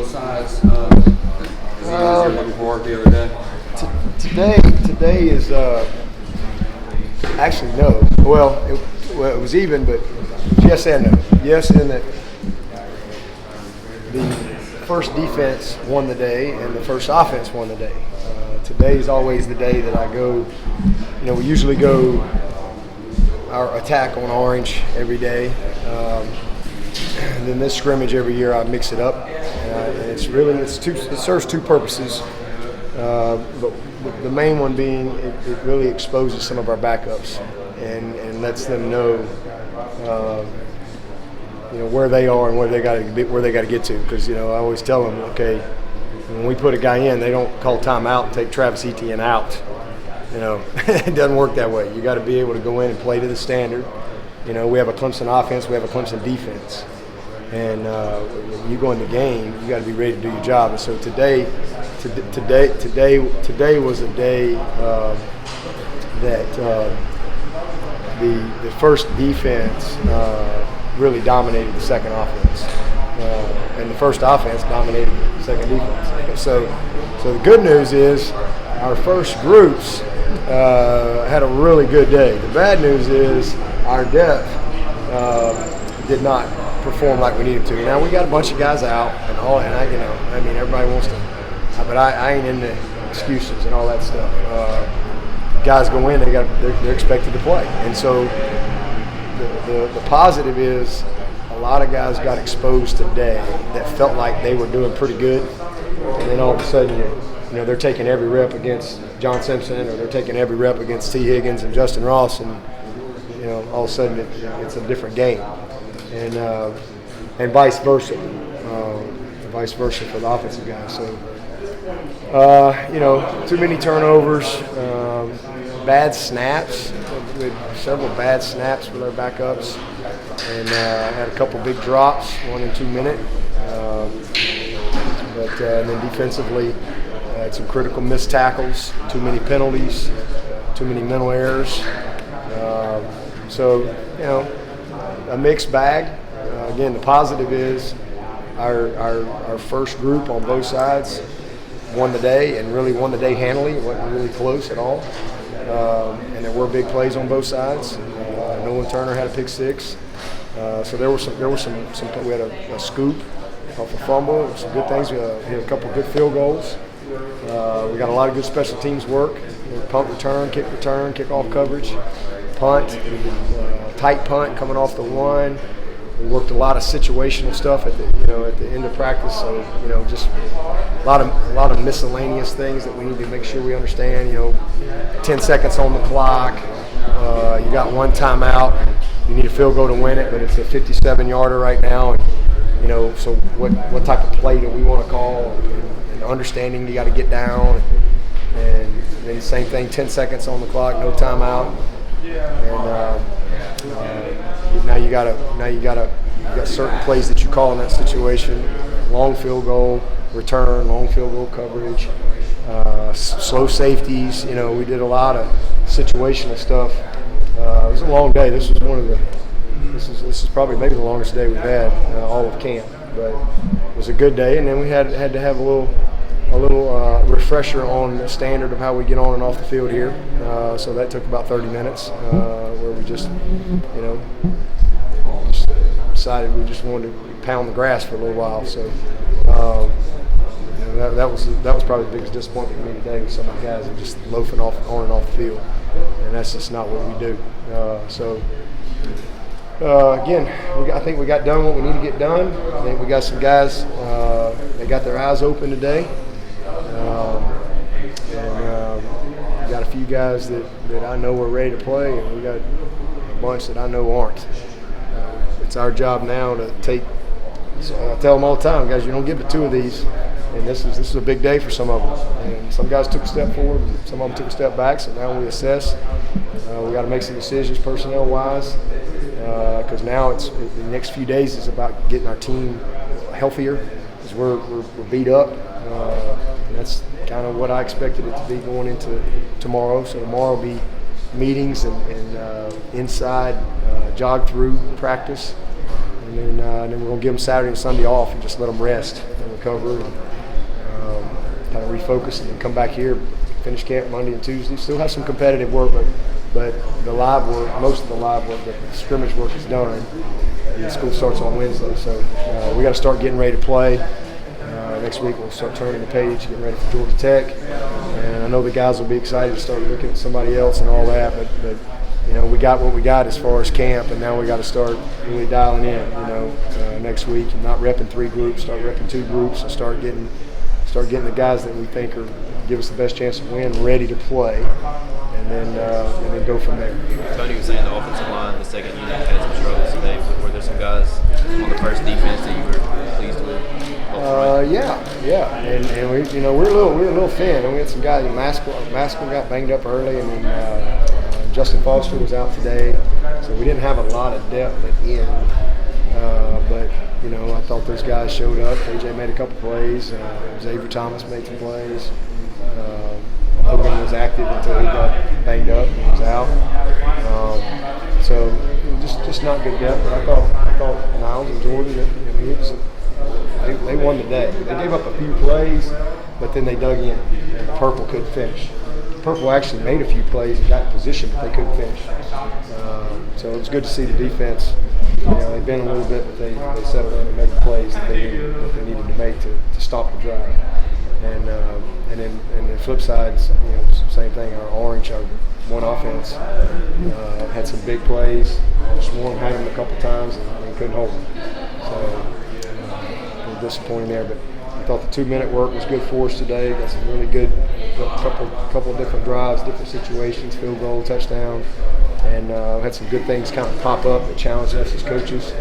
both sides? Is it easier looking forward the other day? Today is actually no. Well, it was even, but yes and no. Yes, in that the first defense won the day and the first offense won the day. Today is always the day that I go. We usually go our attack on orange every day. And then this scrimmage every year I mix it up. It serves two purposes. But the main one being it really exposes some of our backups and lets them know where they are and where they got to get to. Because I always tell them, okay, when we put a guy in, they don't call timeout and take Travis Etienne out. It doesn't work that way. You got to be able to go in and play to the standard. We have a Clemson offense, we have a Clemson defense, and when you go in the game, you got to be ready to do your job. And so today was a day that the first defense really dominated the second offense, and the first offense dominated the second defense. So the good news is our first groups had a really good day. The bad news is our depth did not perform like we needed to. Now we got a bunch of guys out and everybody wants to, but I ain't into excuses and all that stuff. Guys go in, they're expected to play, and so the positive is a lot of guys got exposed today that felt like they were doing pretty good, and then all of a sudden they're taking every rep against John Simpson, or they're taking every rep against T. Higgins and Justin Ross, and all of a sudden it's a different game, and vice versa for the offensive guys. So too many turnovers, bad snaps. We had several bad snaps with our backups, and had a couple big drops, 1 and 2 minute. But then defensively, had some critical missed tackles, too many penalties, too many mental errors. So a mixed bag. Again, the positive is our first group on both sides won the day, and really won the day handily. It wasn't really close at all. And there were big plays on both sides. Nolan Turner had a pick six. So there were some. We had a scoop off a fumble. Some good things. We had a couple of good field goals. We got a lot of good special teams work. Punt return, kickoff coverage, punt, tight punt coming off the one. We worked a lot of situational stuff at the end of practice. So just a lot of miscellaneous things that we need to make sure we understand. 10 seconds on the clock. You got one timeout. You need a field goal to win it, but it's a 57-yarder right now. And, so what type of play do we want to call? And understanding you got to get down. And then the same thing, 10 seconds on the clock, no timeout. And now you got certain plays that you call in that situation. Long field goal return, long field goal coverage, slow safeties. We did a lot of situational stuff. It was a long day. This is probably maybe the longest day we've had all of camp, but it was a good day. And then we had to have a little refresher on the standard of how we get on and off the field here. So that took about 30 minutes, where we just decided we just wanted to pound the grass for a little while. So that was probably the biggest disappointment for me today, with some of the guys that just loafing on and off the field, and that's just not what we do. Again, I think we got done what we need to get done. I think we got some guys they got their eyes open today, and we got a few guys that I know are ready to play, and we got a bunch that I know aren't. It's our job now to take. So I tell them all the time, guys, you don't get but two of these, and this is a big day for some of them. And some guys took a step forward, and some of them took a step back. So now we assess. We got to make some decisions personnel-wise, because now it's the next few days is about getting our team healthier, because we're beat up. And that's kind of what I expected it to be going into tomorrow. So tomorrow will be meetings and inside jog through practice. And then we're going to give them Saturday and Sunday off and just let them rest. and recover and kind of refocus and then come back here, finish camp Monday and Tuesday. Still have some competitive work, but the live work, most of the live work, the scrimmage work is done. And the school starts on Wednesday, so we got to start getting ready to play. Next week we'll start turning the page, getting ready for Georgia Tech. And I know the guys will be excited to start looking at somebody else and all that, but you know, we got what we got as far as camp, and now we got to start really dialing in, you know, next week, and not repping 3 groups, start repping 2 groups, and start getting the guys that we think are give us the best chance to win ready to play, and then go from there. Tony was saying the offensive line, the second unit had some struggles today. Were there some guys on the first defense that you were pleased with? Yeah, and we, you know, we're a little thin, and we had some guys. Maskell got banged up early, and then Justin Foster was out today, so we didn't have a lot of depth at the end. But you know, I thought those guys showed up. AJ made a couple plays. Xavier Thomas made some plays. Hogan was active until he got banged up and was out. So just not good depth. But I thought Niles and Jordan, they won the day. They gave up a few plays, but then they dug in. And Purple couldn't finish. Purple actually made a few plays and got in position, but they couldn't finish. So it was good to see the defense. You know, they've been a little bit, but they settled in and made the plays that they needed to make to stop the drive. And then the flip side, you know, same thing. Our orange, our one offense, had some big plays. Swarm had them a couple times and couldn't hold them. So a little disappointing there, but I thought the 2-minute work was good for us today. Got some really good couple of different drives, different situations, field goal, touchdown. And had some good things kind of pop up that challenged us as coaches,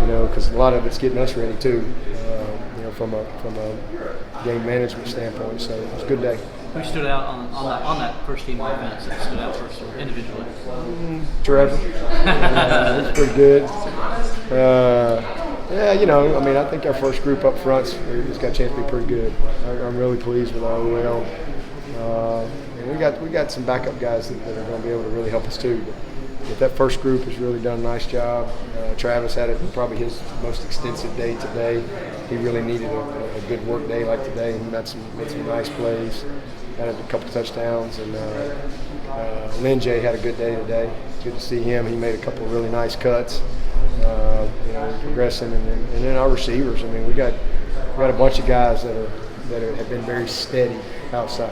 you know, because a lot of it's getting us ready too, you know, from a game management standpoint. So it was a good day. Who stood out on that first team offense that stood out first individually? Trevor. He's pretty good. Yeah, you know, I mean, I think our first group up front's got a chance to be pretty good. I'm really pleased with our OL. And we got some backup guys that are going to be able to really help us too. But that first group has really done a nice job. Travis had probably his most extensive day today. He really needed a good work day like today, and made some nice plays. Had a couple touchdowns, and Lynn J had a good day today. Good to see him. He made a couple of really nice cuts. You know, progressing, and then our receivers. I mean, we got a bunch of guys that have been very steady outside.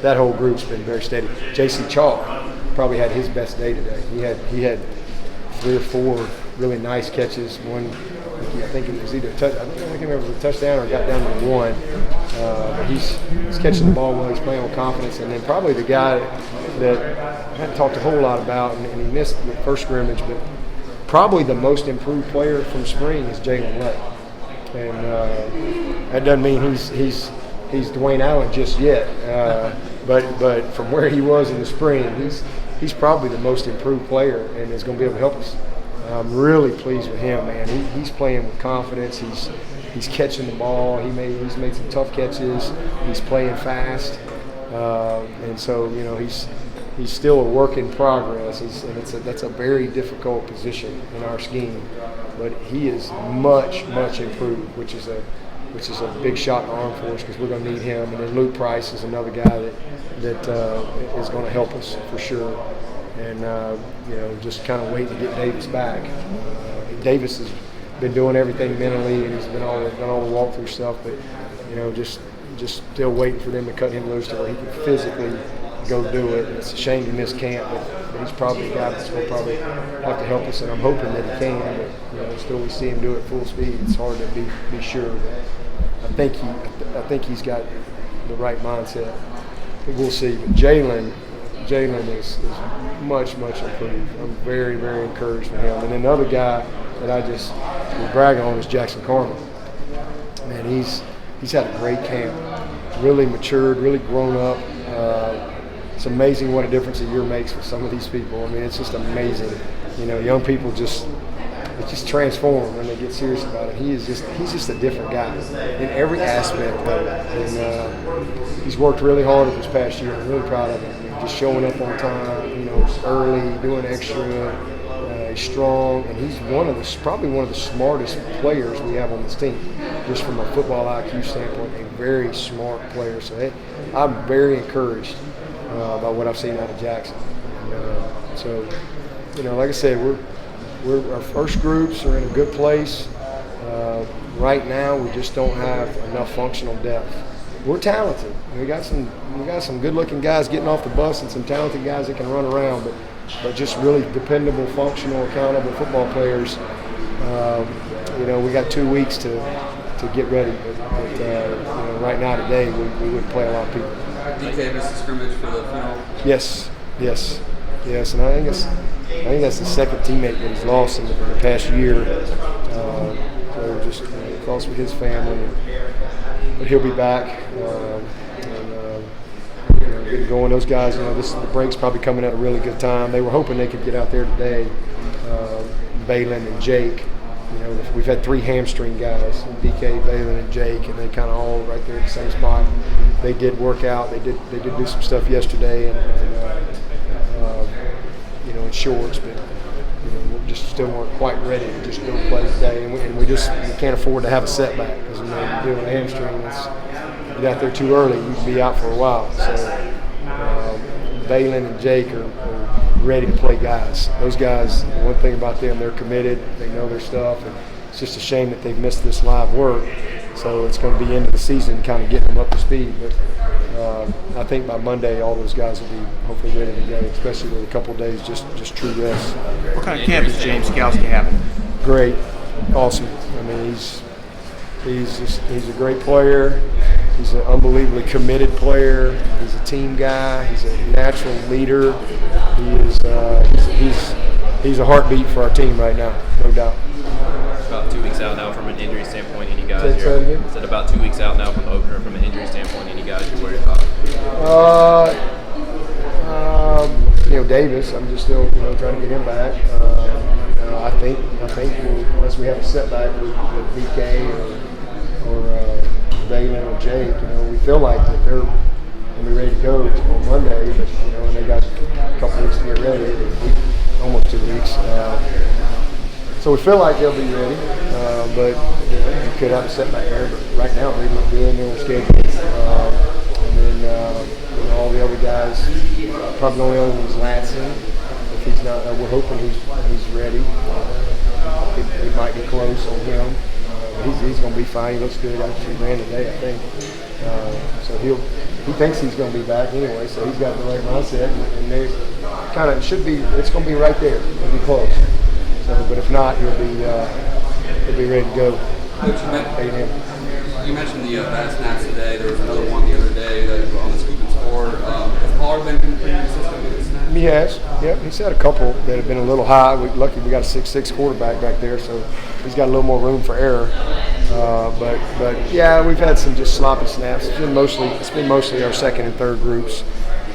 That whole group's been very steady. J.C. Chalk probably had his best day today. He had 3 or 4 really nice catches. One, I think it was either I can't remember if it was a touchdown or got down to 1. But he's catching the ball well. He's playing with confidence. And then probably the guy that I hadn't talked a whole lot about, and he missed the first scrimmage, but probably the most improved player from spring is Jalen Lay. And that doesn't mean he's Dwayne Allen just yet. But from where he was in the spring, he's probably the most improved player and is going to be able to help us. I'm really pleased with him, man. He's playing with confidence. He's catching the ball. He's made some tough catches. He's playing fast, and so you know he's still a work in progress. That's a very difficult position in our scheme, but he is much improved, which is a big shot in the arm for us because we're going to need him. And then Luke Price is another guy that is going to help us for sure. And you know, just kind of waiting to get Davis back. Davis has been doing everything mentally, and he's done all the walkthrough stuff. But you know, just still waiting for them to cut him loose to where he can physically go do it. And it's a shame to miss camp, but he's probably a guy that's going to probably have to help us, and I'm hoping that he can. But you know, still we see him do it full speed. It's hard to be sure. I think he's got the right mindset. But we'll see. But Jalen is much improved. I'm very encouraged with him. And then another guy that I just will brag on is Jackson Carmen. Man, he's had a great camp. Really matured, really grown up. It's amazing what a difference a year makes for some of these people. I mean, it's just amazing. You know, young people just transform when they get serious about it. He's just a different guy in every aspect of it. And he's worked really hard this past year. I'm really proud of him. Just showing up on time, you know, early, doing extra. He's strong, and he's probably one of the smartest players we have on this team, just from a football IQ standpoint. A very smart player. So I'm very encouraged by what I've seen out of Jackson. And, so, like I said, our first groups are in a good place. Right now, we just don't have enough functional depth. We're talented. We got some good-looking guys getting off the bus and some talented guys that can run around, but just really dependable, functional, accountable football players. We got 2 weeks to get ready. But right now, today, we would play a lot of people. DK missed the scrimmage for the funeral. Yes, and I think that's the second teammate that he's lost in the past year. So just thoughts with his family, but he'll be back. Getting going. Those guys, the break's probably coming at a really good time. They were hoping they could get out there today. Balin and Jake. We've had 3 hamstring guys: DK, Balin, and Jake, and they kind of all right there at the same spot. They did work out. They did do some stuff yesterday, and in shorts, but we just still weren't quite ready to just go play today, and we can't afford to have a setback because you're doing a hamstring. You get out there too early, you can be out for a while. So Balin and Jake are ready to play guys. Those guys, one thing about them, they're committed. They know their stuff, and it's just a shame that they've missed this live work. So it's going to be into the season, kind of getting them up to speed. But I think by Monday, all those guys will be hopefully ready to go, especially with a couple of days just true rest. What kind of camp is James Skalski having? Great, awesome. I mean, he's a great player. He's an unbelievably committed player. He's a team guy. He's a natural leader. He's a heartbeat for our team right now, no doubt. About 2 weeks out now from an injury standpoint. Any guys Say that again? said about 2 weeks out now from the opener from an injury standpoint. Any guys you're worried about? Davis. I'm just still trying to get him back. I think unless we have a setback with BK or Balin or Jake, we feel like that they're going to be ready to go on Monday, but and they got a couple weeks to get ready, almost 2 weeks. So we feel like they'll be ready, but you could have a setback there. But right now they look good, they're on schedule. And then all the other guys, probably the only other one's Latson. If he's not, we're hoping he's ready. It might be close on him. He's going to be fine. He looks good. Actually ran today, I think. So he thinks he's going to be back anyway. So he's got the right mindset, and they kind of should be. It's going to be right there. It'll be close. So, but if not, he'll be ready to go. Coach, you mentioned the bad snaps today. There was another one the other day that on the scoop and score. Has Pollard been pretty consistent with his snaps? He has. Yep. He's had a couple that have been a little high. Lucky we got a 6'6" quarterback back there, so he's got a little more room for error. But yeah, we've had some just sloppy snaps. It's been mostly our second and third groups.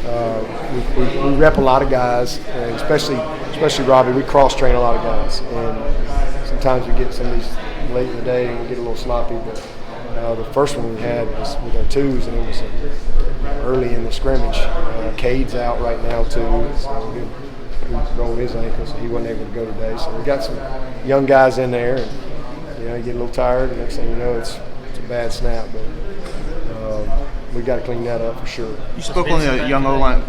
We rep a lot of guys, and especially Robbie. We cross train a lot of guys, and sometimes we get some of these late in the day and we get a little sloppy. But the first one we had was with our twos, and it was early in the scrimmage. Cade's out right now too, so he rolled his ankle, so he wasn't able to go today. So we got some young guys in there, and you get a little tired. And next thing you know, it's a bad snap, but we got to clean that up for sure. You spoke on the young O-line.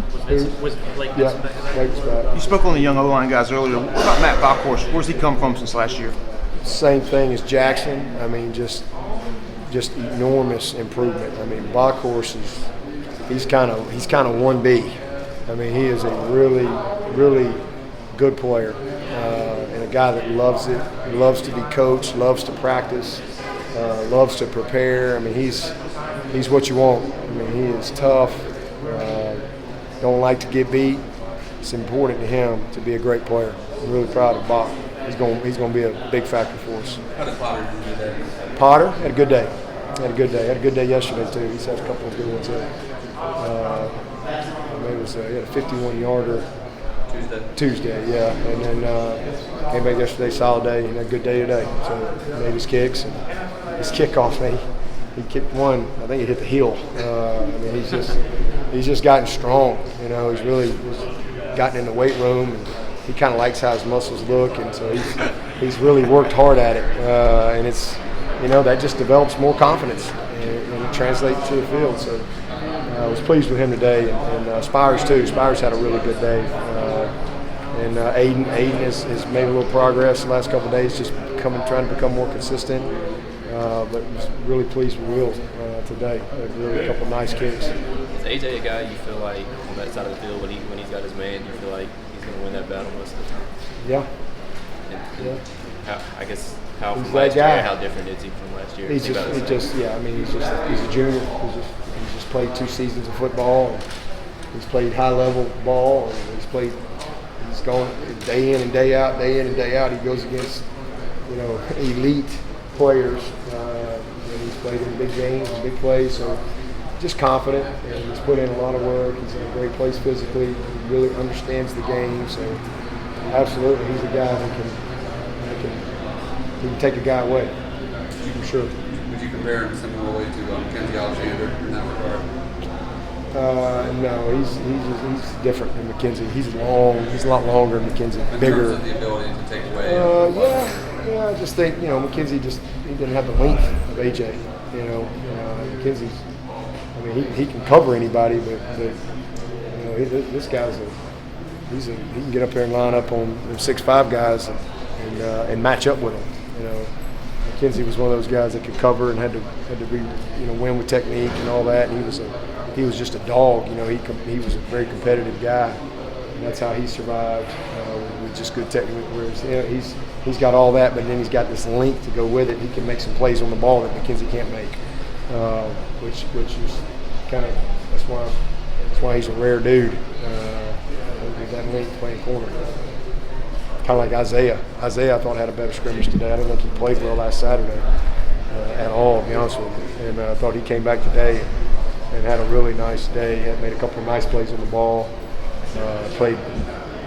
Was Blake Yeah, Blake's back. You spoke on the young O-line guys earlier. What about Matt Bockhorst? Where's he come from since last year? Same thing as Jackson. I mean, just enormous improvement. I mean, Bockhorst he's kind of 1B. I mean, he is a really, really good player and a guy that loves it. He loves to be coached, loves to practice, loves to prepare. I mean, he's what you want. I mean, he is tough. Don't like to get beat. It's important to him to be a great player. I'm really proud of Bach. He's going to be a big factor for us. How did Potter do today? Potter had a good day. Had a good day yesterday too. He's had a couple of good ones. He had a 51-yarder Tuesday, yeah. And then came back yesterday, solid day, and a good day today. So made his kicks and his kickoff. He kicked one. I think he hit the heel. I mean, he's just gotten strong. He's really gotten in the weight room. And he kind of likes how his muscles look, and so he's really worked hard at it, and it's that just develops more confidence, and it translates to the field. So I was pleased with him today, and Spires too. Spires had a really good day, and Aiden has made a little progress the last couple of days, just trying to become more consistent. But was really pleased with Will today. Really a couple of nice kicks. Is AJ a guy you feel like on that side of the field when he's got his man, you feel like he's going to win that battle most of the time? Yeah. I guess how He's from that last guy. year, how different is he from last year? He's a junior. He's just played 2 seasons of football. And he's played high level ball, and he's going day in and day out, He goes against elite players, and he's played in big games and big plays. So just confident, and he's put in a lot of work. He's in a great place physically. He really understands the game. So absolutely, he's a guy that can take a guy away, for sure. Would you compare him similarly to Mackenzie Alexander in that regard? No, he's different than McKenzie. He's long. He's a lot longer than McKenzie. In Bigger. terms of the ability to take away. Yeah. I just think McKenzie he didn't have the length of AJ. McKenzie's. I mean, he can cover anybody, but this guy's he can get up there and line up on them 6'5" guys and match up with them. McKenzie was one of those guys that could cover and had to be win with technique and all that. And he was just a dog. He was a very competitive guy, and that's how he survived with just good technique. Whereas he's got all that, but then he's got this length to go with it. He can make some plays on the ball that McKenzie can't make, which is kind of that's why he's a rare dude with that length playing corner. Kind of like Isaiah. Isaiah, I thought, had a better scrimmage today. I didn't think he played well last Saturday at all, to be honest with you. And I thought he came back today and had a really nice day. He had made a couple of nice plays on the ball. Played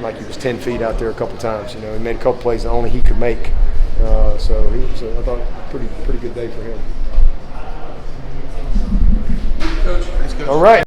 like he was 10 feet out there a couple times. He made a couple plays that only he could make. So I thought pretty good day for him. Coach. All right.